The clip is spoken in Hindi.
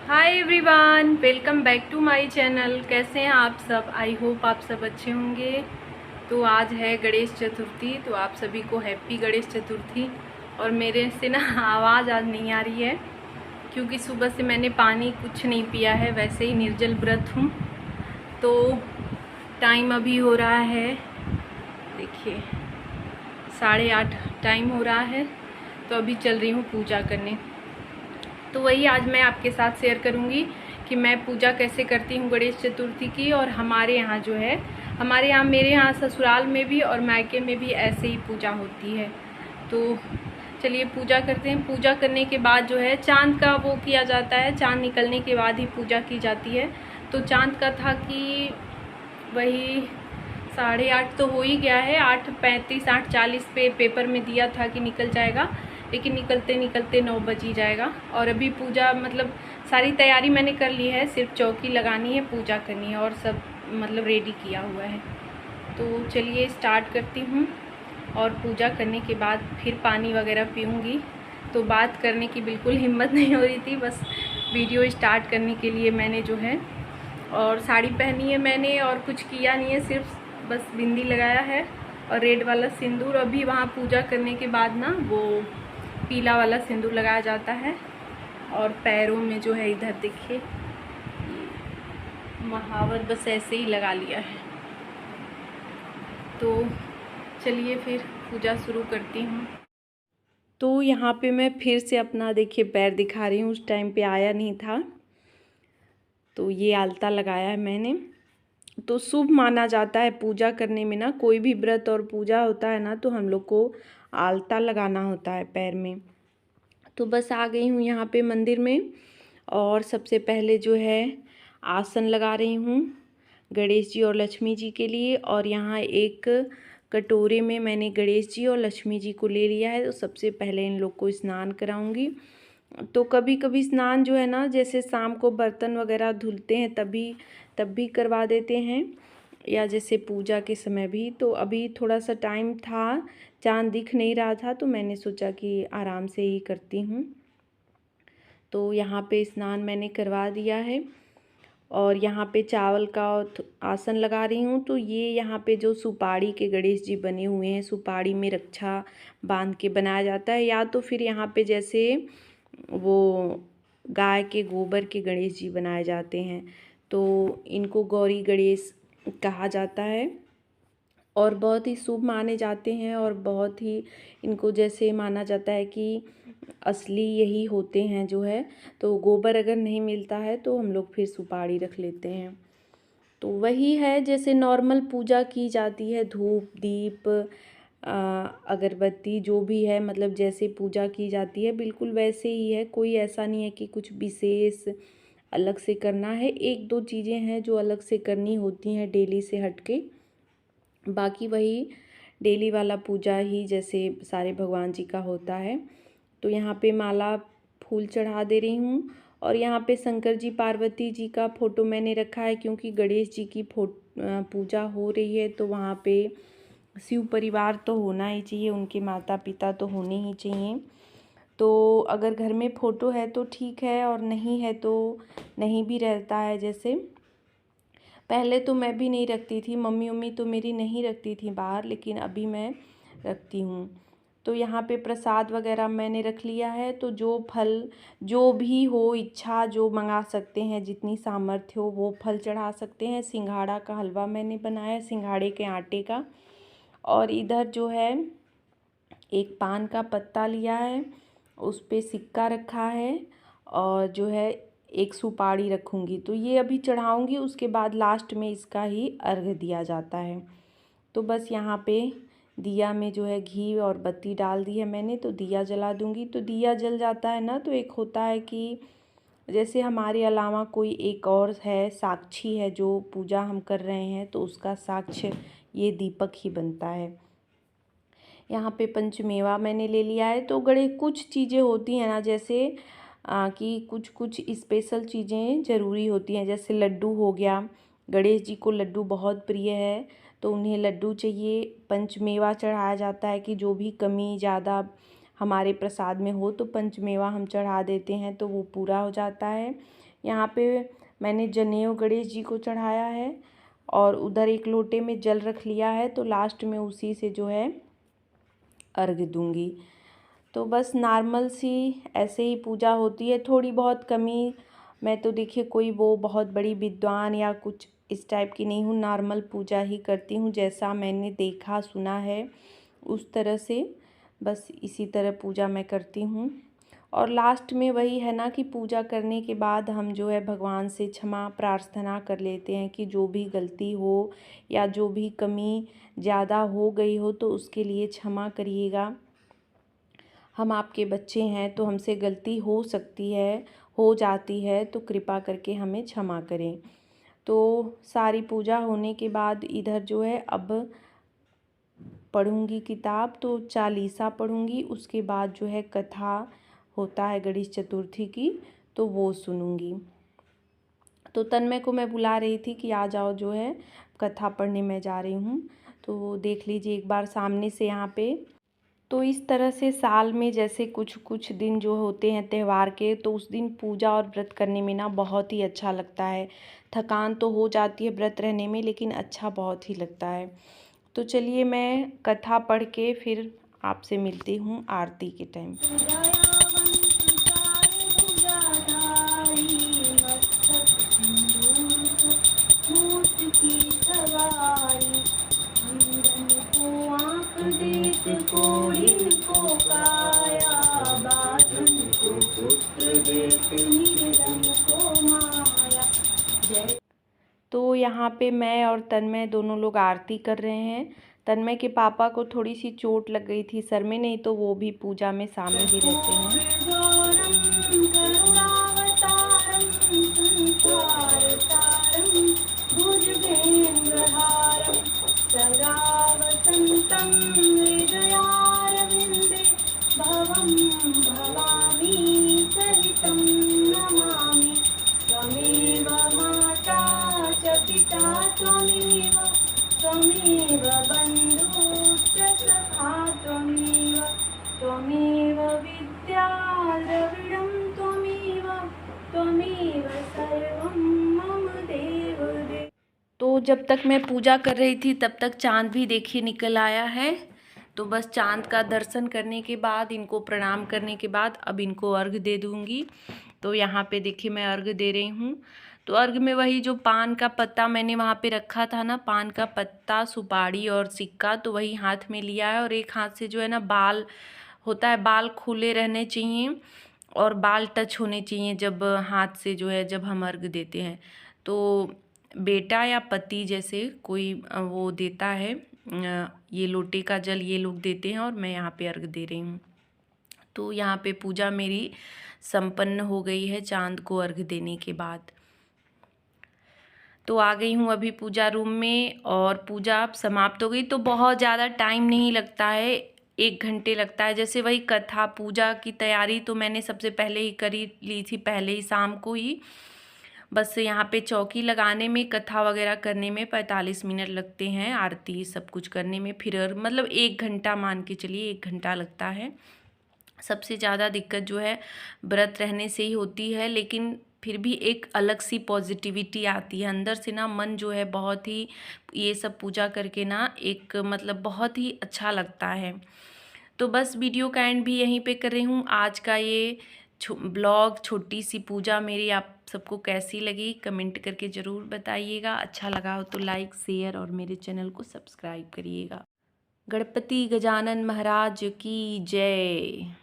Hi everyone, welcome back to my channel. कैसे हैं आप सब? आई होप आप सब अच्छे होंगे। तो आज है गणेश चतुर्थी, तो आप सभी को हैप्पी गणेश चतुर्थी। और मेरे से ना आवाज़ आज नहीं आ रही है क्योंकि सुबह से मैंने पानी कुछ नहीं पिया है, वैसे ही निर्जल व्रत हूँ। तो टाइम अभी हो रहा है, देखिए 8:30 टाइम हो रहा है। तो अभी चल रही हूँ पूजा करने। तो वही आज मैं आपके साथ शेयर करूंगी कि मैं पूजा कैसे करती हूँ गणेश चतुर्थी की। और हमारे यहाँ जो है, हमारे यहाँ मेरे यहाँ ससुराल में भी और मायके में भी ऐसे ही पूजा होती है। तो चलिए पूजा करते हैं। पूजा करने के बाद जो है चांद का वो किया जाता है, चांद निकलने के बाद ही पूजा की जाती है। तो चांद का था कि वही 8:30 तो हो ही गया है, 8:35 8:40 पे पेपर में दिया था कि निकल जाएगा, लेकिन निकलते निकलते 9 बज ही जाएगा। और अभी पूजा मतलब सारी तैयारी मैंने कर ली है, सिर्फ चौकी लगानी है, पूजा करनी है और सब मतलब रेडी किया हुआ है। तो चलिए स्टार्ट करती हूँ। और पूजा करने के बाद फिर पानी वगैरह पीऊँगी। तो बात करने की बिल्कुल हिम्मत नहीं हो रही थी, बस वीडियो स्टार्ट करने के लिए मैंने जो है, और साड़ी पहनी है मैंने और कुछ किया नहीं है, सिर्फ बस बिंदी लगाया है और रेड वाला सिंदूर। अभी वहाँ पूजा करने के बाद ना वो पीला वाला सिंदूर लगाया जाता है। और पैरों में जो है इधर देखिए महावर बस ऐसे ही लगा लिया है। तो चलिए फिर पूजा शुरू करती हूँ। तो यहाँ पे मैं फिर से अपना देखिए पैर दिखा रही हूँ, उस टाइम पे आया नहीं था। तो ये आलता लगाया है मैंने। तो शुभ माना जाता है पूजा करने में ना, कोई भी व्रत और पूजा होता है ना तो हम लोग को आलता लगाना होता है पैर में। तो बस आ गई हूँ यहाँ पे मंदिर में। और सबसे पहले जो है आसन लगा रही हूँ गणेश जी और लक्ष्मी जी के लिए। और यहाँ एक कटोरे में मैंने गणेश जी और लक्ष्मी जी को ले लिया है। तो सबसे पहले इन लोग को स्नान कराऊंगी। तो कभी कभी स्नान जो है ना, जैसे शाम को बर्तन वगैरह धुलते हैं तब भी करवा देते हैं, या जैसे पूजा के समय भी। तो अभी थोड़ा सा टाइम था, चाँद दिख नहीं रहा था, तो मैंने सोचा कि आराम से ही करती हूँ। तो यहाँ पे स्नान मैंने करवा दिया है। और यहाँ पे चावल का आसन लगा रही हूँ। तो ये यहाँ पे जो सुपारी के गणेश जी बने हुए हैं, सुपारी में रक्षा बांध के बनाया जाता है, या तो फिर यहाँ पे जैसे वो गाय के गोबर के गणेश जी बनाए जाते हैं, तो इनको गौरी गणेश कहा जाता है। और बहुत ही शुभ माने जाते हैं और बहुत ही इनको जैसे माना जाता है कि असली यही होते हैं जो है। तो गोबर अगर नहीं मिलता है तो हम लोग फिर सुपारी रख लेते हैं। तो वही है जैसे नॉर्मल पूजा की जाती है, धूप दीप अगरबत्ती जो भी है, मतलब जैसे पूजा की जाती है बिल्कुल वैसे ही है। कोई ऐसा नहीं है कि कुछ विशेष अलग से करना है। एक दो चीज़ें हैं जो अलग से करनी होती हैं डेली से हटके, बाकी वही डेली वाला पूजा ही जैसे सारे भगवान जी का होता है। तो यहाँ पे माला फूल चढ़ा दे रही हूँ। और यहाँ पे शंकर जी पार्वती जी का फ़ोटो मैंने रखा है, क्योंकि गणेश जी की पूजा हो रही है तो वहाँ पे शिव परिवार तो होना ही चाहिए, उनके माता पिता तो होने ही चाहिए। तो अगर घर में फ़ोटो है तो ठीक है, और नहीं है तो नहीं भी रहता है। जैसे पहले तो मैं भी नहीं रखती थी, मम्मी तो मेरी नहीं रखती थी बाहर, लेकिन अभी मैं रखती हूँ। तो यहाँ पे प्रसाद वगैरह मैंने रख लिया है। तो जो फल जो भी हो इच्छा, जो मंगा सकते हैं, जितनी सामर्थ्य हो वो फल चढ़ा सकते हैं। सिंघाड़ा का हलवा मैंने बनाया, सिंघाड़े के आटे का। और इधर जो है एक पान का पत्ता लिया है, उस पे सिक्का रखा है, और जो है एक सुपारी रखूँगी। तो ये अभी चढ़ाऊँगी, उसके बाद लास्ट में इसका ही अर्घ दिया जाता है। तो बस यहाँ पे दिया में जो है घी और बत्ती डाल दी है मैंने, तो दिया जला दूँगी। तो दिया जल जाता है ना, तो एक होता है कि जैसे हमारे अलावा कोई एक और है, साक्षी है, जो पूजा हम कर रहे हैं, तो उसका साक्ष्य ये दीपक ही बनता है। यहाँ पे पंचमेवा मैंने ले लिया है। तो गणेश कुछ चीज़ें होती हैं ना, जैसे कि कुछ कुछ स्पेशल चीज़ें ज़रूरी होती हैं। जैसे लड्डू हो गया, गणेश जी को लड्डू बहुत प्रिय है, तो उन्हें लड्डू चाहिए। पंचमेवा चढ़ाया जाता है कि जो भी कमी ज़्यादा हमारे प्रसाद में हो तो पंचमेवा हम चढ़ा देते हैं, तो वो पूरा हो जाता है। यहाँ पे मैंने जनेऊ गणेश जी को चढ़ाया है और उधर एक लोटे में जल रख लिया है, तो लास्ट में उसी से जो है अर्घ्य दूंगी। तो बस नॉर्मल सी ऐसे ही पूजा होती है, थोड़ी बहुत कमी। मैं तो देखिए कोई वो बहुत बड़ी विद्वान या कुछ इस टाइप की नहीं हूँ, नॉर्मल पूजा ही करती हूँ, जैसा मैंने देखा सुना है उस तरह से, बस इसी तरह पूजा मैं करती हूँ। और लास्ट में वही है ना कि पूजा करने के बाद हम जो है भगवान से क्षमा प्रार्थना कर लेते हैं कि जो भी गलती हो या जो भी कमी ज़्यादा हो गई हो तो उसके लिए क्षमा करिएगा। हम आपके बच्चे हैं तो हमसे गलती हो सकती है, हो जाती है, तो कृपा करके हमें क्षमा करें। तो सारी पूजा होने के बाद इधर जो है अब पढ़ूंगी किताब, तो चालीसा पढ़ूंगी, उसके बाद जो है कथा होता है गणेश चतुर्थी की, तो वो सुनूंगी। तो तन्मय को मैं बुला रही थी कि आ जाओ, जो है कथा पढ़ने मैं जा रही हूँ, तो देख लीजिए एक बार सामने से यहाँ पे। तो इस तरह से साल में जैसे कुछ कुछ दिन जो होते हैं त्यौहार के, तो उस दिन पूजा और व्रत करने में ना बहुत ही अच्छा लगता है। थकान तो हो जाती है व्रत रहने में, लेकिन अच्छा बहुत ही लगता है। तो चलिए मैं कथा पढ़ के फिर आपसे मिलती हूँ आरती के टाइम। तो यहाँ पे मैं और तन्मय दोनों लोग आरती कर रहे हैं। तन्मय के पापा को थोड़ी सी चोट लग गई थी सर में, नहीं तो वो भी पूजा में शामिल ही रहते हैं। त्वमेव माता च पिता त्वमेव, त्वमेव बन्धुश्च सखा त्वमेव, त्वमेव विद्या द्रविणं त्वमेव, त्वमेव सर्वं मम देवदेव। तो जब तक मैं पूजा कर रही थी तब तक चाँद भी देखिए निकल आया है। तो बस चाँद का दर्शन करने के बाद, इनको प्रणाम करने के बाद अब इनको अर्घ्य दे दूँगी। तो यहाँ पे देखिए मैं अर्घ्य दे रही हूँ। तो अर्घ्य में वही जो पान का पत्ता मैंने वहाँ पे रखा था ना, पान का पत्ता, सुपारी और सिक्का, तो वही हाथ में लिया है। और एक हाथ से जो है ना बाल होता है, बाल खुले रहने चाहिए और बाल टच होने चाहिए जब हाथ से जो है जब हम अर्घ्य देते हैं। तो बेटा या पति जैसे कोई वो देता है, ये लोटे का जल ये लोग देते हैं और मैं यहाँ पे अर्घ्य दे रही हूँ। तो यहाँ पे पूजा मेरी संपन्न हो गई है चाँद को अर्घ्य देने के बाद। तो आ गई हूँ अभी पूजा रूम में और पूजा अब समाप्त हो गई। तो बहुत ज़्यादा टाइम नहीं लगता है, 1 घंटे लगता है। जैसे वही कथा पूजा की तैयारी तो मैंने सबसे पहले ही करी ली थी, पहले ही शाम को ही। बस यहाँ पे चौकी लगाने में, कथा वगैरह करने में 45 मिनट लगते हैं, आरती सब कुछ करने में फिर मतलब 1 घंटा मान के चलिए, 1 घंटा लगता है। सबसे ज़्यादा दिक्कत जो है व्रत रहने से ही होती है, लेकिन फिर भी एक अलग सी पॉजिटिविटी आती है अंदर से ना, मन जो है बहुत ही ये सब पूजा करके ना एक मतलब बहुत ही अच्छा लगता है। तो बस वीडियो का एंड भी यहीं पे कर रही हूँ। आज का ये ब्लॉग, छोटी सी पूजा मेरी आप सबको कैसी लगी कमेंट करके ज़रूर बताइएगा। अच्छा लगा हो तो लाइक शेयर और मेरे चैनल को सब्सक्राइब करिएगा। गणपति गजानन महाराज की जय।